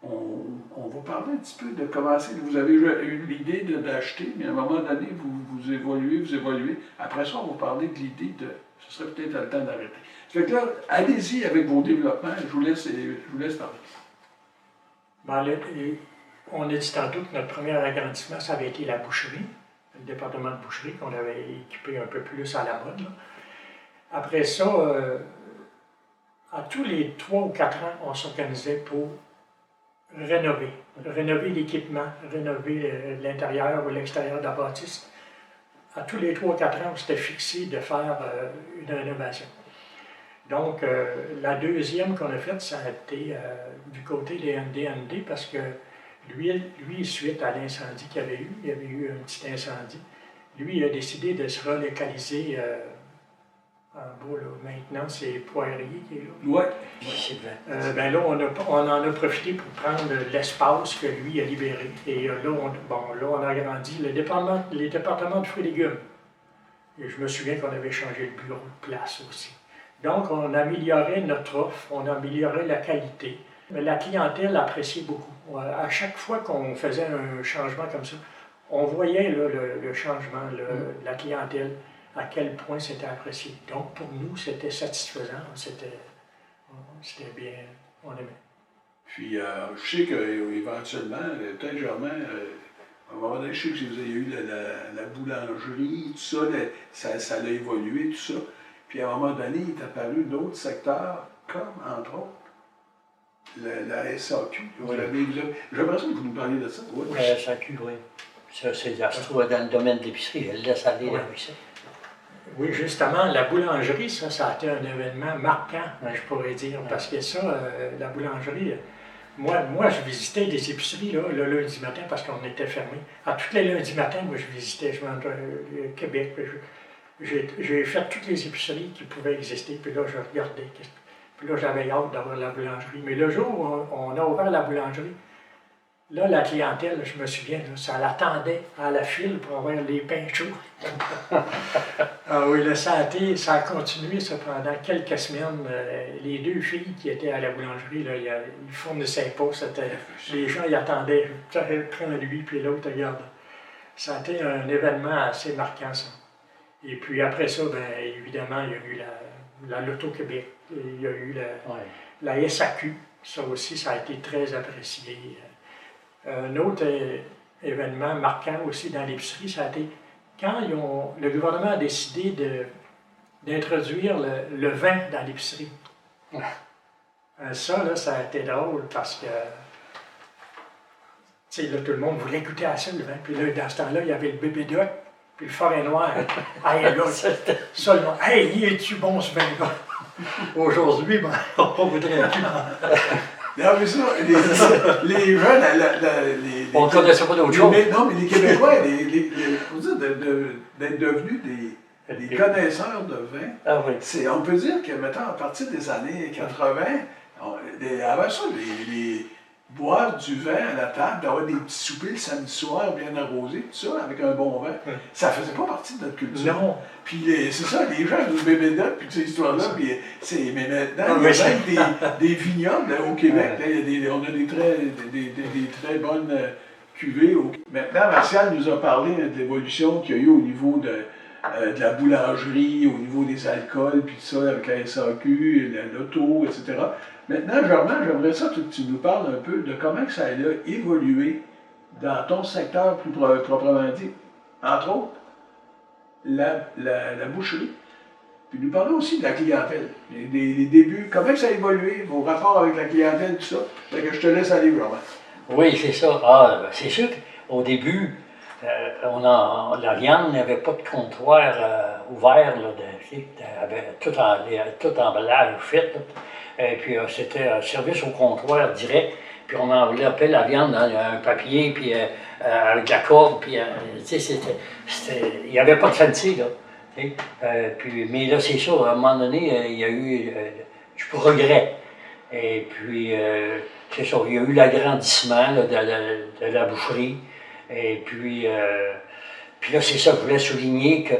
on va parler un petit peu de commencer. Vous avez eu l'idée d'acheter, mais à un moment donné, vous évoluez. Après ça, on va parler de l'idée de... Ce serait peut-être le temps d'arrêter. Ça fait que là, allez-y avec vos développements. Je vous laisse parler. On a dit tantôt que notre premier agrandissement, ça avait été la boucherie, le département de boucherie qu'on avait équipé un peu plus à la mode. Là. Après ça, à tous les 3 ou 4 ans, on s'organisait pour rénover l'équipement, rénover l'intérieur ou l'extérieur de la bâtisse. À tous les 3 ou 4 ans, on s'était fixé de faire une rénovation. Donc, la deuxième qu'on a faite, ça a été du côté des NDND parce que lui, suite à l'incendie qu'il y avait eu, il y avait eu un petit incendie, lui, il a décidé de se relocaliser en bas, là. Maintenant, c'est Poirier qui est là. Oui. Là, on en a profité pour prendre l'espace que lui a libéré. Et là, on a agrandi les départements de fruits et légumes. Et je me souviens qu'on avait changé le bureau de place aussi. Donc, on améliorait notre offre, on améliorait la qualité. La clientèle appréciait beaucoup. À chaque fois qu'on faisait un changement comme ça, on voyait là, le changement, la clientèle, à quel point c'était apprécié. Donc, pour nous, c'était satisfaisant, c'était bien, on aimait. Puis, je sais qu'éventuellement, peut-être Germain, à un moment donné, je sais que vous avez eu la boulangerie, tout ça, ça a évolué, tout ça. Puis à un moment donné, il est apparu d'autres secteurs, comme, entre autres, la SAQ. J'ai l'impression que vous nous parliez de ça. Oui. La SAQ, oui. Ça, c'est dans le domaine de l'épicerie, elle laisse aller avec ça. Oui, justement, la boulangerie, ça a été un événement marquant, je pourrais dire, parce que ça, la boulangerie, moi, je visitais des épiceries là, le lundi matin parce qu'on était fermé. À tous les lundis matins, moi, je visitais, je m'en Québec. J'ai fait toutes les épiceries qui pouvaient exister, puis là, je regardais. Puis là, j'avais hâte d'avoir la boulangerie. Mais le jour où on a ouvert la boulangerie, là, la clientèle, je me souviens, là, ça l'attendait à la file pour avoir les pains chauds. Ah oui, ça a continué ça, pendant quelques semaines. Les 2 filles qui étaient à la boulangerie, là, ils fournissaient pas. Les gens ils attendaient. Prends lui, puis l'autre, regarde. Ça a été un événement assez marquant, ça. Et puis après ça, évidemment, il y a eu la Loto-Québec, il y a eu la SAQ, ça aussi, ça a été très apprécié. Un autre événement marquant aussi dans l'épicerie, ça a été quand le gouvernement a décidé d'introduire le vin dans l'épicerie. Ça a été drôle parce que Tu sais, là, tout le monde voulait goûter à ça, le vin. Puis là, dans ce temps-là, il y avait le bébé doc, puis le forêt noir. Hey, là, seulement, hey, il est-tu bon ce vin-là? Aujourd'hui, ben, on voudrait plus. Non, mais ça, les jeunes, On ne connaissait pas d'autre chose. Non, mais les Québécois, faut dire, d'être devenus des connaisseurs de vin, Ah oui. on peut dire que, mettons, à partir des années 80, avant ça, boire du vin à la table, d'avoir des petits soupers le samedi soir bien arrosés, tout ça, avec un bon vin, ça faisait pas partie de notre culture. Non. Puis c'est ça, les gens du bébé doc, puis ces histoires-là, mais maintenant, il y a même des vignobles au Québec, là, on a des très bonnes cuvées. Maintenant, Martial nous a parlé de l'évolution qu'il y a eu au niveau de la boulangerie, au niveau des alcools, puis tout ça, avec la SAQ, l'auto, etc. Maintenant, Germain, j'aimerais ça que tu nous parles un peu de comment ça a évolué dans ton secteur plus proprement dit. Entre autres, la boucherie. Puis nous parler aussi de la clientèle. Les débuts, comment ça a évolué, vos rapports avec la clientèle, tout ça. Fait que je te laisse aller, Germain. Oui, c'est ça. Ah, c'est sûr qu'au début, la viande n'avait pas de comptoir ouvert, là, avait tout emballage fait. Là. Et puis c'était un service au comptoir direct. Puis on enveloppait la viande dans un papier, puis avec de la corde, puis tu sais, il n'y avait pas de fancy, là. Mais là, c'est ça, à un moment donné, il y a eu du progrès. Et puis, c'est ça, il y a eu l'agrandissement de la boucherie. Et puis là, c'est ça, je voulais souligner que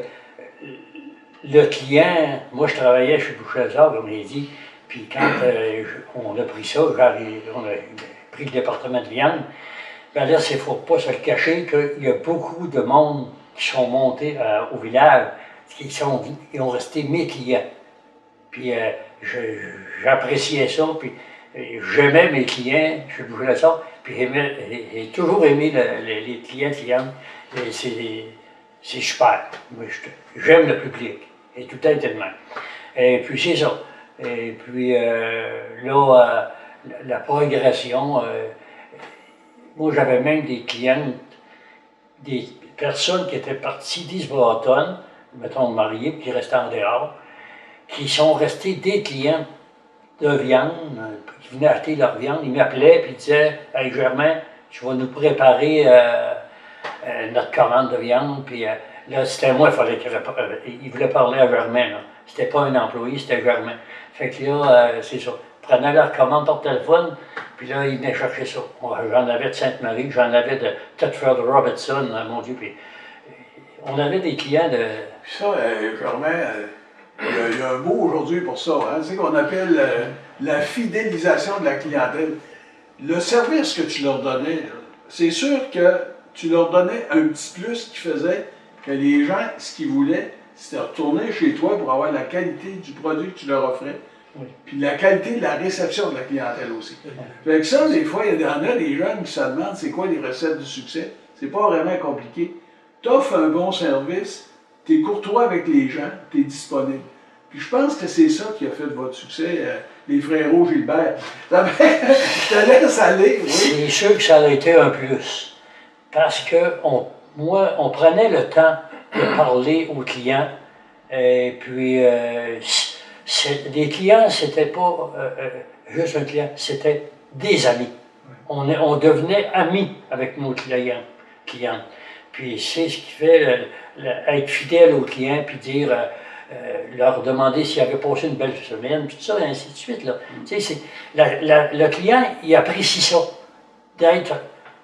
le client, moi je travaillais chez Boucher-Lazare, comme j'ai dit, puis quand on a pris ça, on a pris le département de viande, bien là, il ne faut pas se le cacher qu'il y a beaucoup de monde qui sont montés au village, ils ont resté mes clients. Puis j'appréciais ça, puis j'aimais mes clients chez Boucher-Lazare, puis j'ai toujours aimé les clients. C'est super. J'aime le public. Et tout a été de même. Et puis c'est ça. Et puis là, la progression, moi j'avais même des clientes, des personnes qui étaient parties d'Isbroton, mettons mariées, puis qui restaient en dehors, qui sont restés des clients de viande, qui venaient acheter leur viande, ils m'appelaient puis ils disaient « Hey Germain, tu vas nous préparer notre commande de viande. » Puis là, c'était moi, il voulait parler à Germain. C'était pas un employé, c'était Germain. Fait que là, c'est ça. Ils prenaient leur commande par téléphone, puis là, ils venaient chercher ça. J'en avais de Sainte-Marie, j'en avais de Thetford Robertson, mon Dieu. Puis on avait des clients de... Puis ça, Germain, il y a un mot aujourd'hui pour ça, hein? C'est qu'on appelle la fidélisation de la clientèle. Le service que tu leur donnais, c'est sûr que tu leur donnais un petit plus qui faisait que les gens, ce qu'ils voulaient, c'était retourner chez toi pour avoir la qualité du produit que tu leur offrais, puis la qualité de la réception de la clientèle aussi. Fait que ça, des fois, il y en a des jeunes qui se demandent c'est quoi les recettes du succès. C'est pas vraiment compliqué. Tu offres un bon service, tu es courtois avec les gens, tu es disponible. Puis je pense que c'est ça qui a fait de votre succès, les frérots Gilbert. Je te laisse aller, oui. C'est sûr que ça a été un plus. Parce que on prenait le temps de parler aux clients. Et puis, les clients, c'était pas juste un client, c'était des amis. On devenait amis avec nos clients. Puis c'est ce qui fait être fidèle aux clients, puis dire, leur demander s'ils avaient passé une belle semaine, puis tout ça, et ainsi de suite. Là. Tu sais, le client, il apprécie ça, d'être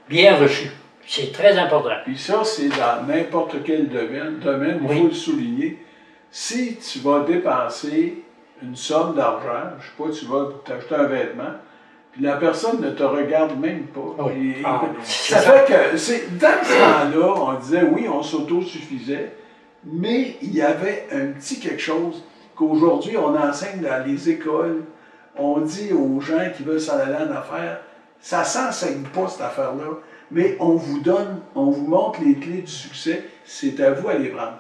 bien reçu. C'est très important. Puis ça, c'est dans n'importe quel domaine, il faut le souligner. Si tu vas dépenser une somme d'argent, je sais pas, tu vas t'acheter un vêtement, puis la personne ne te regarde même pas. Oui. Ça fait que, dans ce temps-là, on disait oui, on s'autosuffisait, mais il y avait un petit quelque chose qu'aujourd'hui on enseigne dans les écoles. On dit aux gens qui veulent s'en aller en affaires, ça s'enseigne pas cette affaire-là, mais on vous donne, on vous montre les clés du succès, c'est à vous à les prendre.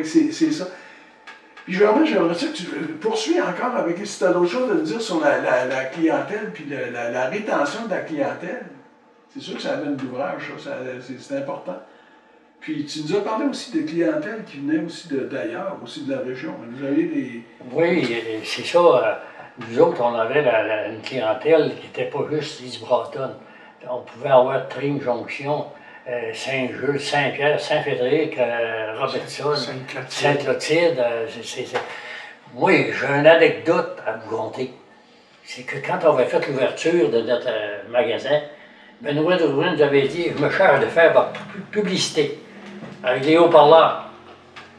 C'est ça. Puis j'aimerais ça que tu poursuis encore avec, si tu as d'autres choses à dire sur la clientèle, puis la rétention de la clientèle. C'est sûr que ça amène de l'ouvrage, c'est important. Puis tu nous as parlé aussi de clientèle qui venait aussi d'ailleurs, aussi de la région. Vous avez des... Oui, c'est ça. Nous autres, on avait une clientèle qui n'était pas juste East Broughton. On pouvait avoir Tring Jonction, Saint-Jules, Saint-Pierre, Saint-Fédéric, Robertson, Sainte-Clotilde. Moi, j'ai une anecdote à vous conter. C'est que quand on avait fait l'ouverture de notre magasin, Benoît Drouin nous avait dit « Je me charge de faire votre publicité avec des haut-parleurs. »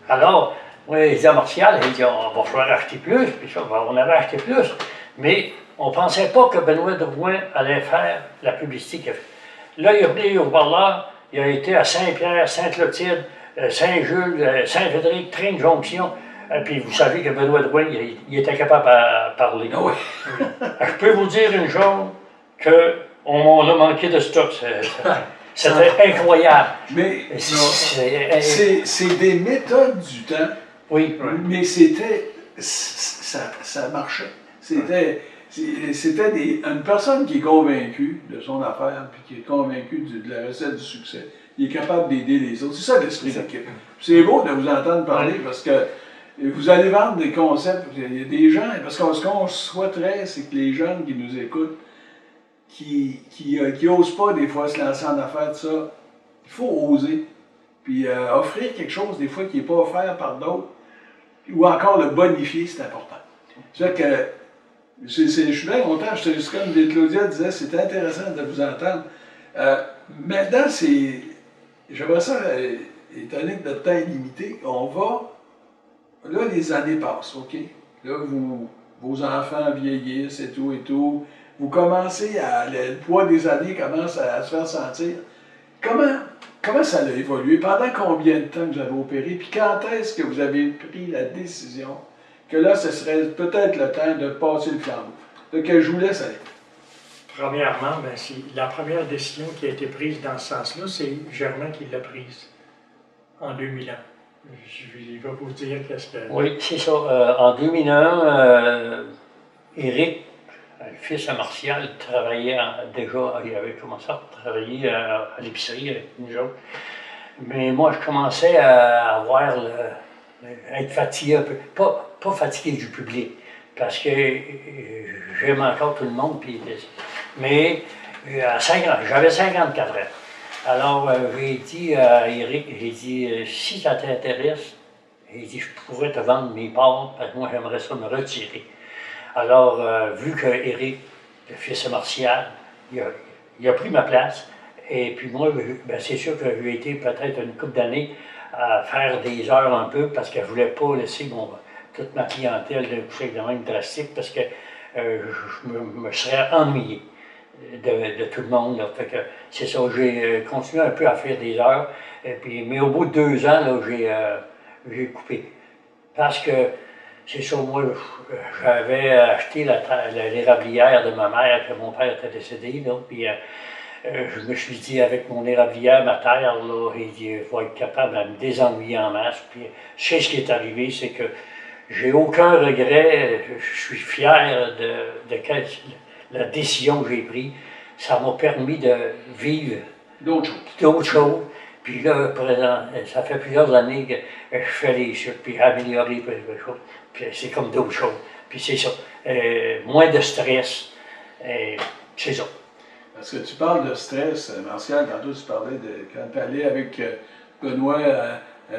Alors, moi, il dit à Martial, il dit « On va falloir acheter plus. » Puis ça, on avait acheté plus. Mais on ne pensait pas que Benoît Drouin allait faire la publicité qu'il a fait. Là, il a pris les haut-parleurs, il a été à Saint-Pierre, Sainte-Clotilde, Saint-Jules, Saint-Fédéric, Tring-Jonction. Et puis vous savez que Benoît Drouin, il était capable de parler. Ah oui. Je peux vous dire une chose, qu'on a manqué de stock. C'était incroyable. Mais c'est des méthodes du temps. Oui. Mais ça marchait. C'était une personne qui est convaincue de son affaire, puis qui est convaincue de la recette du succès. Il est capable d'aider les autres. C'est ça l'esprit d'équipe. C'est beau de vous entendre parler parce que vous allez vendre des concepts. Il y a des gens, parce que ce qu'on souhaiterait, c'est que les jeunes qui nous écoutent, qui n'osent pas des fois se lancer en affaires de ça, il faut oser. Puis offrir quelque chose des fois qui n'est pas offert par d'autres, ou encore le bonifier, c'est important. C'est que je suis bien content, comme Claudia disait, c'était intéressant de vous entendre. Maintenant, j'aimerais ça, étant donné que notre temps est limité, là, les années passent, OK? Là, vos enfants vieillissent et tout. Vous commencez le poids des années commence à se faire sentir. Comment ça a évolué? Pendant combien de temps que vous avez opéré? Puis quand est-ce que vous avez pris la décision que là, ce serait peut-être le temps de passer le flambeau? Que je vous laisse aller. Premièrement, la première décision qui a été prise dans ce sens-là, c'est Germain qui l'a prise en 2001. Je vais vous dire qu'est-ce que... Oui, c'est ça. En 2001, Éric, le fils à Martial, travaillait déjà, il avait commencé à travailler à l'épicerie avec nous autres. Mais moi, je commençais à être fatigué un peu. Pas fatigué du public, parce que j'aime encore tout le monde. Mais j'avais 54 ans. Alors, j'ai dit à Éric, j'ai dit, si ça t'intéresse, j'ai dit, je pourrais te vendre mes parts, parce que moi, j'aimerais ça me retirer. Alors, vu que Éric, le fils de Martial, il a pris ma place, et puis moi, c'est sûr que j'ai été peut-être une couple d'années à faire des heures un peu, parce que je ne voulais pas laisser toute ma clientèle de coucher de même drastique, parce que je me serais ennuyé de tout le monde. Là. Fait que c'est ça, j'ai continué un peu à faire des heures, mais au bout de 2 ans, là, j'ai coupé. Parce que, c'est ça, moi, j'avais acheté l'érablière de ma mère, que mon père était décédé, là, puis je me suis dit, avec mon érablière, ma terre, là, je vais être capable de me désennuyer en masse. Puis, je sais ce qui est arrivé, c'est que j'ai aucun regret, je suis fier de la décision que j'ai prise. Ça m'a permis de vivre d'autres choses. Puis là, ça fait plusieurs années que je fais les chutes, puis améliorer les choses. Puis c'est comme d'autres choses. Puis c'est ça. Moins de stress. C'est ça. Parce que tu parles de stress, Martial, tantôt tu parlais de quand tu allais avec Benoît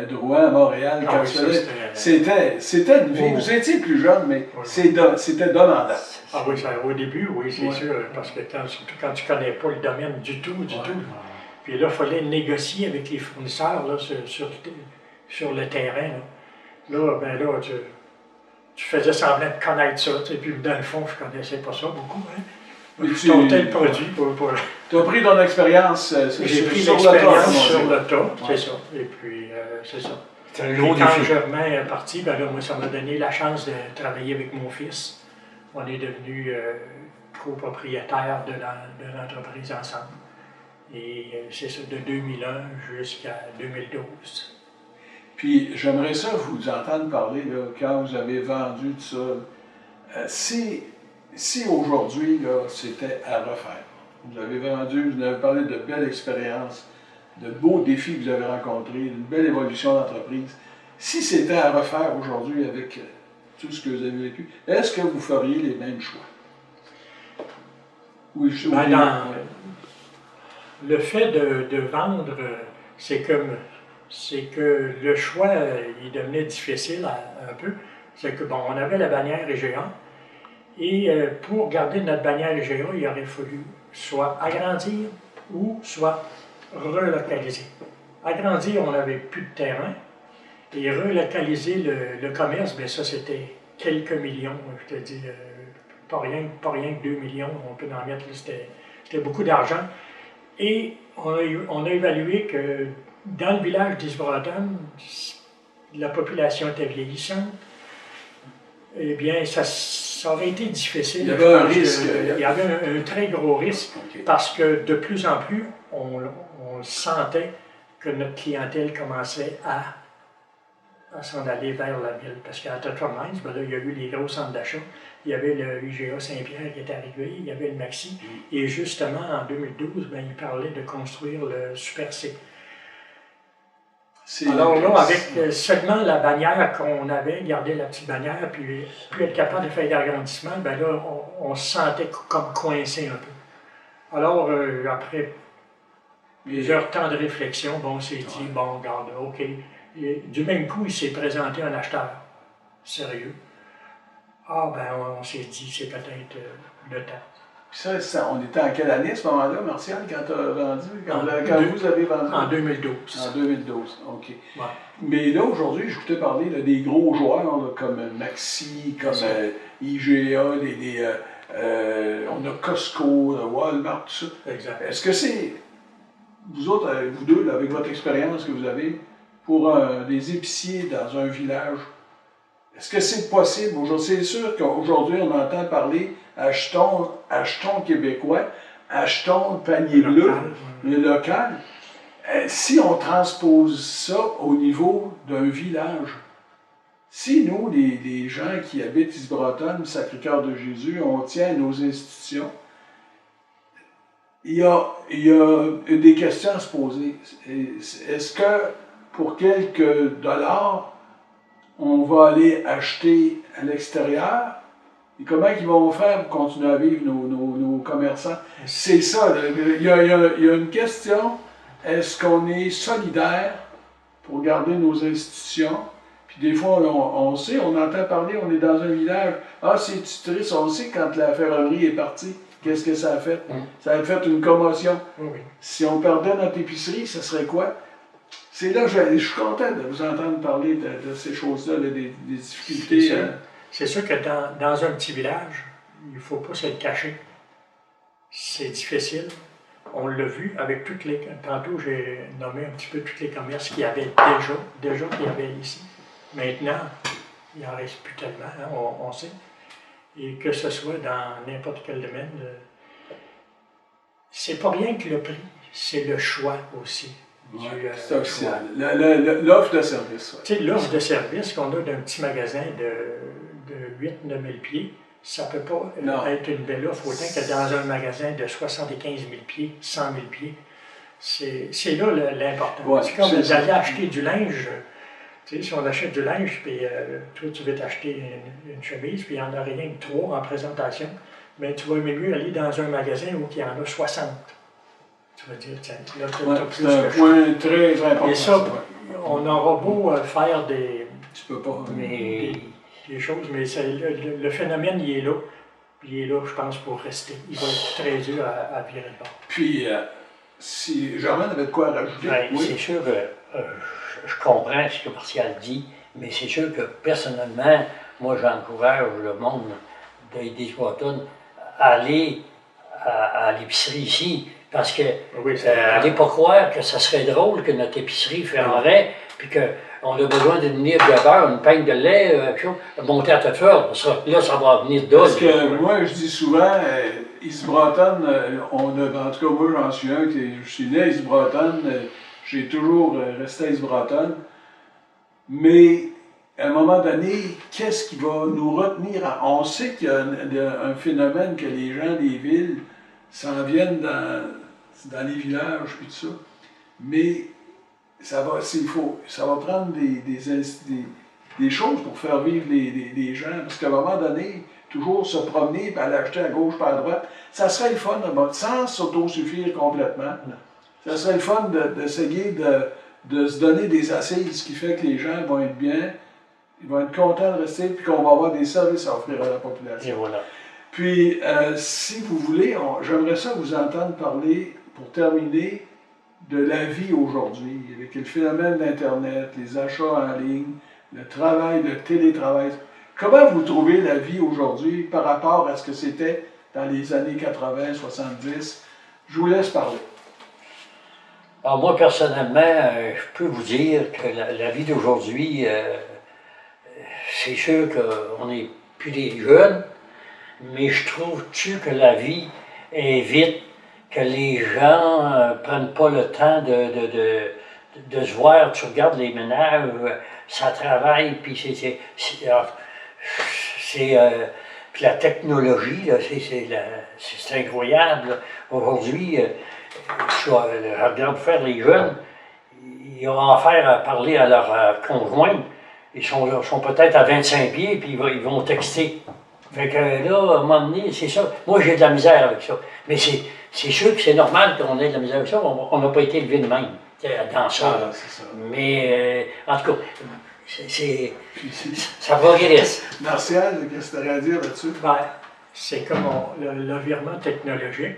Drouin à Montréal. Ah, oui, c'était une vie. Vous étiez plus jeune, mais c'était demandant. Ah oui, au début, oui, c'est sûr. Parce que surtout quand tu ne connais pas le domaine du tout. Puis là, il fallait négocier avec les fournisseurs là, sur le terrain. Là, tu faisais semblant de connaître ça. Puis dans le fond, je ne connaissais pas ça beaucoup. Hein. Tu as le produit Tu as pris ton expérience J'ai pris l'expérience sur le tas, c'est ça. Et puis, c'est ça. C'est quand Germain est parti, là, moi, ça m'a donné la chance de travailler avec mon fils. On est devenus copropriétaires de l'entreprise ensemble. Et c'est ça, de 2001 jusqu'à 2012. Puis, j'aimerais ça vous entendre parler, là, quand vous avez vendu tout ça. Si aujourd'hui, là, c'était à refaire, Vous avez vendu, vous avez parlé de belles expériences, de beaux défis que vous avez rencontrés, d'une belle évolution d'entreprise. Si c'était à refaire aujourd'hui avec tout ce que vous avez vécu, est-ce que vous feriez les mêmes choix? Oui, le fait de vendre, c'est que le choix, il devenait difficile un peu. C'est que, bon, on avait la bannière IGA, et pour garder notre bannière IGA, il aurait fallu soit agrandir ou soit relocaliser. Agrandir, on n'avait plus de terrain, et relocaliser le commerce, bien ça, c'était quelques millions, je te dis, pas rien que 2 millions, on peut en mettre, c'était beaucoup d'argent. Et on a évalué que dans le village d'Isbroton, la population était vieillissante. Eh bien, ça aurait été difficile. Il y avait un risque. Il y avait un très gros risque, parce que de plus en plus, on sentait que notre clientèle commençait à s'en aller vers la ville. Parce qu'à Thetford Mines, ben là, il y a eu les gros centres d'achat. Il y avait le IGA Saint-Pierre qui est arrivé, il y avait le Maxi. Et justement, en 2012, ben, il parlait de construire le Super C. Alors là, avec seulement la bannière qu'on avait, garder la petite bannière, puis être capable de faire l'agrandissement, ben là, on se sentait comme coincé un peu. Alors, après plusieurs temps de réflexion, bon, on s'est dit, bon, regarde, OK. Et du même coup, il s'est présenté un acheteur sérieux. Ah, ben, on s'est dit, c'est peut-être le temps. Ça, on était en quelle année à ce moment-là, Martial, quand tu as vendu? Quand vous avez vendu? En 2012. En 2012, OK. Ouais. Mais là, aujourd'hui, je voulais parler là, des gros joueurs là, comme Maxi, comme IGA, on a Costco, Walmart, tout ça. Exact. Est-ce que c'est, vous autres, vous deux, là, avec votre expérience que vous avez, pour des épiciers dans un village, est-ce que c'est possible? C'est sûr qu'aujourd'hui, on entend parler achetons québécois, achetons panier bleu, le local. Si on transpose ça au niveau d'un village, si nous, les gens qui habitent Isbroton, Sacré-Cœur de Jésus, on tient à nos institutions, il y a des questions à se poser. Est-ce que pour quelques dollars, on va aller acheter à l'extérieur? Et comment ils vont faire pour continuer à vivre nos commerçants? C'est ça. Il y a une question. Est-ce qu'on est solidaire pour garder nos institutions? Puis des fois, on sait, on entend parler, on est dans un village. Ah, c'est triste, on sait quand la ferronnerie est partie. Qu'est-ce que ça a fait? Ça a fait une commotion. Oui. Si on perdait notre épicerie, ça serait quoi? C'est là que je suis content de vous entendre parler de ces choses-là, des difficultés. C'est sûr que dans un petit village, il ne faut pas se le cacher. C'est difficile. On l'a vu avec toutes les... Tantôt, j'ai nommé un petit peu tous les commerces qu'il y avait déjà qu'il y avait ici. Maintenant, il n'en reste plus tellement, hein, on sait. Et que ce soit dans n'importe quel domaine, c'est pas rien que le prix, c'est le choix aussi. C'est aussi l'offre de service. Tu sais, l'offre de service qu'on a d'un petit magasin de 8 000 pieds, ça ne peut pas être une belle offre autant que dans un magasin de 75 000 pieds, 100 000 pieds. C'est là l'important. Ouais, c'est comme d'aller acheter du linge. Tu sais, si on achète du linge, puis toi, tu veux t'acheter une chemise, puis il n'y en a rien que 3 en présentation, mais tu vas mieux aller dans un magasin où il y en a 60. Tu vas dire, tiens, là, tu as plus c'est un point très important. Et ça, on aura beau faire des choses, mais le phénomène, il est là. Puis il est là, je pense, pour rester. Il va être très dur à virer le bord. Puis, si Germaine avait de quoi rajouter. Oui. C'est sûr que je comprends ce que Martial dit, mais c'est sûr que personnellement, moi, j'encourage le monde d'Isbroton à aller à l'épicerie ici. Parce que allez pas croire que ça serait drôle que notre épicerie fermerait, puis qu'on a besoin d'une livre de beurre, une peigne de lait, monter à Thetford. Là, ça va venir d'où? Parce que moi, je dis souvent, Isbroton, en tout cas, moi, j'en suis un, je suis né à Isbroton, j'ai toujours resté à Isbroton, mais à un moment donné, qu'est-ce qui va nous retenir? On sait qu'il y a un phénomène que les gens des villes s'en viennent dans les villages et tout ça. Mais ça va prendre des choses pour faire vivre les gens. Parce qu'à un moment donné, toujours se promener et aller acheter à gauche pas à droite, ça serait le fun, sans s'autosuffire complètement. Ça serait le fun d'essayer de se donner des assises, ce qui fait que les gens vont être bien, ils vont être contents de rester, puis qu'on va avoir des services à offrir à la population. Et voilà. Puis, si vous voulez, j'aimerais ça vous entendre parler, pour terminer, de la vie aujourd'hui, avec le phénomène d'Internet, les achats en ligne, le travail, le télétravail. Comment vous trouvez la vie aujourd'hui par rapport à ce que c'était dans les années 80, 70? Je vous laisse parler. Alors moi, personnellement, je peux vous dire que la vie d'aujourd'hui, c'est sûr qu'on n'est plus des jeunes, mais je trouve-tu que la vie est vite, que les gens prennent pas le temps de se voir. Tu regardes les ménages, ça travaille, puis puis la technologie, là, c'est incroyable. Aujourd'hui, je regarde faire les jeunes, ils ont affaire à parler à leur conjoint. Ils sont peut-être à 25 pieds, puis ils vont texter. Fait que là, à un moment donné, c'est ça. Moi, j'ai de la misère avec ça. Mais c'est sûr que c'est normal qu'on ait de la misère avec ça. On n'a pas été élevé de même dans ça. Ah, c'est ça. Mais, en tout cas, ça progresse. Martial, qu'est-ce que tu aurais à dire là-dessus? Ben, c'est comme le virement technologique,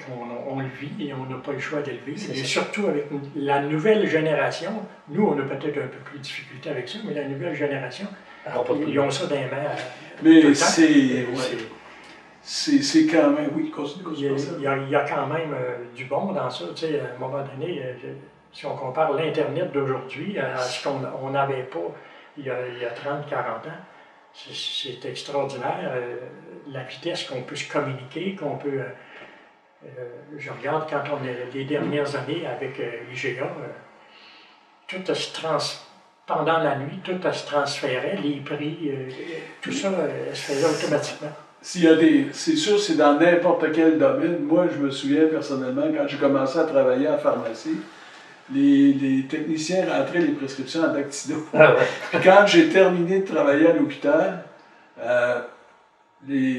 on le vit et on n'a pas le choix de le vivre. Et surtout avec la nouvelle génération, nous, on a peut-être un peu plus de difficulté avec ça, mais la nouvelle génération, ils ont ça dans les mains. Mais c'est quand même, oui, il y a quand même du bon dans ça. Tu sais, à un moment donné, si on compare l'Internet d'aujourd'hui à ce qu'on n'avait pas il y a 30, 40 ans, c'est extraordinaire. La vitesse qu'on peut se communiquer, qu'on peut... je regarde quand on est les dernières années avec IGA, pendant la nuit, tout se transférait, les prix, tout ça se faisait automatiquement. C'est sûr, c'est dans n'importe quel domaine. Moi, je me souviens personnellement, quand j'ai commencé à travailler en pharmacie, les techniciens rentraient les prescriptions en dactylo. Ah ouais. Puis quand j'ai terminé de travailler à l'hôpital,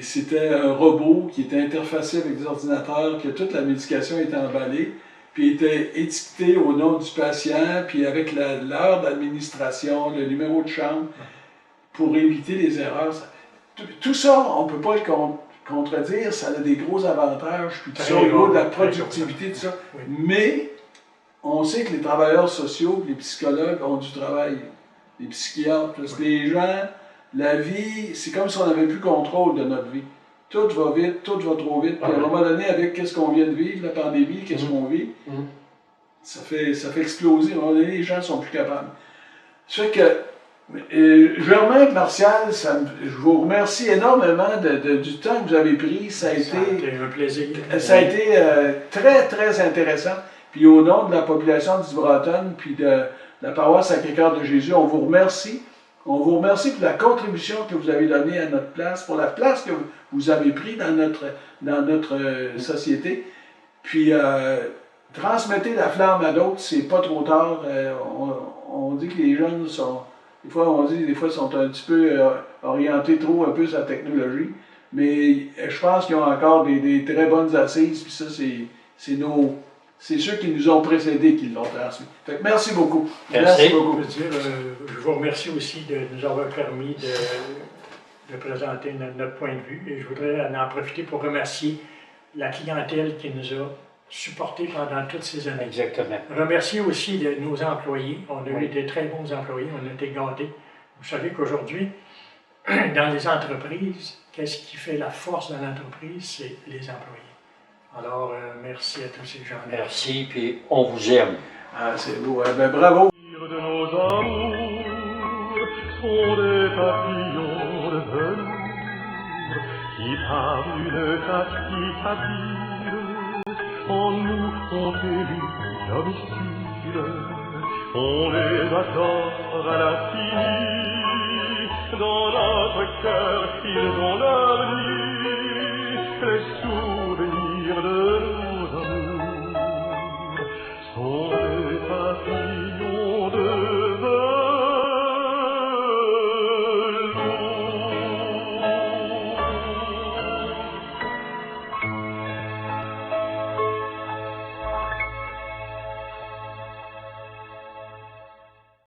c'était un robot qui était interfacé avec des ordinateurs, que toute la médication était emballée, puis était étiquetée au nom du patient, puis avec l'heure d'administration, le numéro de chambre, pour éviter les erreurs. Tout ça, on ne peut pas le contredire, ça a des gros avantages, puis tout ça au niveau de la productivité, tout ça. Oui. Mais on sait que les travailleurs sociaux, les psychologues ont du travail, les psychiatres, parce que les gens, la vie, c'est comme si on n'avait plus contrôle de notre vie. Tout va vite, tout va trop vite, puis à un moment donné, avec qu'est-ce qu'on vient de vivre, la pandémie, qu'est-ce qu'on vit, ça fait exploser. À un moment donné, les gens ne sont plus capables. Ça fait que, je remercie Martial, je vous remercie énormément du temps que vous avez pris. Ça a été un plaisir. Ça a été très, très intéressant. Puis au nom de la population d'Ish-Broughton, puis de la paroisse Sacré-Cœur de Jésus, on vous remercie. On vous remercie pour la contribution que vous avez donnée à notre place, pour la place que vous avez prise dans notre société. Puis transmettez la flamme à d'autres, c'est pas trop tard. On dit que les jeunes sont... Des fois, sont un petit peu orientés trop un peu sur la technologie. Mais je pense qu'ils ont encore des très bonnes assises. Puis ça, c'est ceux qui nous ont précédés qui l'ont transmis. Fait que merci beaucoup. Merci beaucoup. Je vous remercie aussi de nous avoir permis de présenter notre point de vue. Et je voudrais en profiter pour remercier la clientèle qui nous a supportés pendant toutes ces années. Exactement. Remercier aussi nos employés. On a eu des très bons employés, on a été gâtés. Vous savez qu'aujourd'hui, dans les entreprises, qu'est-ce qui fait la force de l'entreprise? C'est les employés. Alors, merci à tous ces gens-là. Merci, puis on vous aime. Ah, c'est beau. Ben, bravo. De nos amours sont des papillons de velours qui par une tactique habile en nous ont élu domicile. On les adore à l'infini, dans notre cœur ils ont leur lit, les sourds